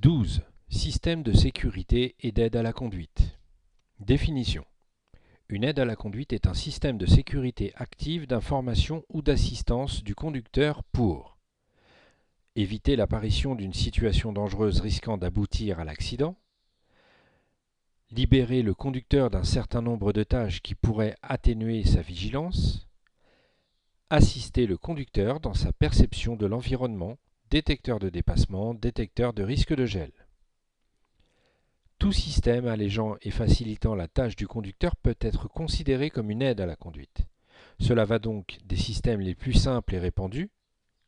12. Système de sécurité et d'aide à la conduite. Définition. Une aide à la conduite est un système de sécurité active d'information ou d'assistance du conducteur pour éviter l'apparition d'une situation dangereuse risquant d'aboutir à l'accident, libérer le conducteur d'un certain nombre de tâches qui pourraient atténuer sa vigilance, assister le conducteur dans sa perception de l'environnement, détecteur de dépassement, détecteur de risque de gel. Tout système allégeant et facilitant la tâche du conducteur peut être considéré comme une aide à la conduite. Cela va donc des systèmes les plus simples et répandus,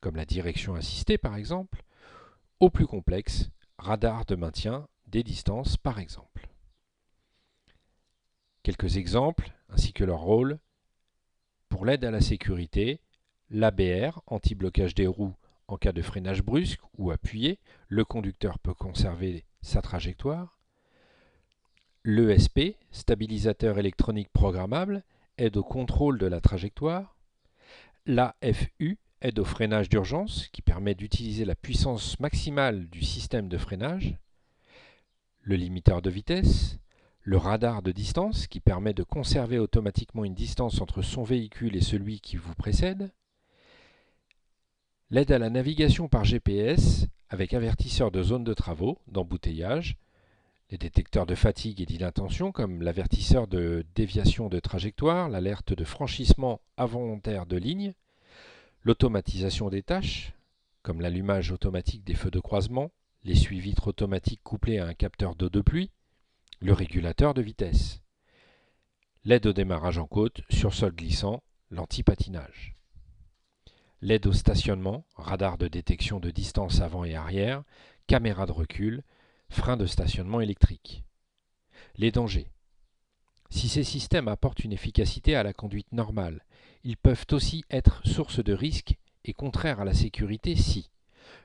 comme la direction assistée par exemple, aux plus complexes, radars de maintien des distances par exemple. Quelques exemples, ainsi que leur rôle. Pour l'aide à la sécurité, l'ABR, anti-blocage des roues en cas de freinage brusque ou appuyé, le conducteur peut conserver sa trajectoire. L'ESP, stabilisateur électronique programmable, aide au contrôle de la trajectoire. L'AFU, aide au freinage d'urgence, qui permet d'utiliser la puissance maximale du système de freinage. Le limiteur de vitesse. Le radar de distance, qui permet de conserver automatiquement une distance entre son véhicule et celui qui vous précède. L'aide à la navigation par GPS, avec avertisseur de zone de travaux, d'embouteillage. Les détecteurs de fatigue et d'inattention, comme l'avertisseur de déviation de trajectoire, l'alerte de franchissement involontaire de ligne. L'automatisation des tâches, comme l'allumage automatique des feux de croisement, l'essuie-vitre automatique couplé à un capteur d'eau de pluie, le régulateur de vitesse. L'aide au démarrage en côte, sur sol glissant, l'anti-patinage. L'aide au stationnement, radar de détection de distance avant et arrière, caméra de recul, frein de stationnement électrique. Les dangers. Si ces systèmes apportent une efficacité à la conduite normale, ils peuvent aussi être source de risques et contraires à la sécurité si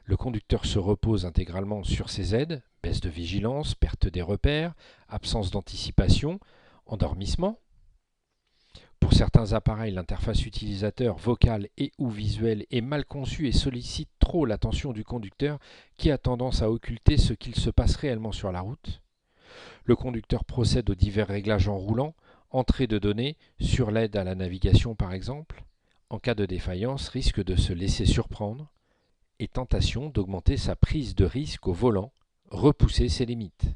le conducteur se repose intégralement sur ses aides, baisse de vigilance, perte des repères, absence d'anticipation, endormissement. Pour certains appareils, l'interface utilisateur vocale et ou visuelle est mal conçue et sollicite trop l'attention du conducteur qui a tendance à occulter ce qu'il se passe réellement sur la route. Le conducteur procède aux divers réglages en roulant, entrée de données sur l'aide à la navigation par exemple. En cas de défaillance, risque de se laisser surprendre et tentation d'augmenter sa prise de risque au volant, repousser ses limites.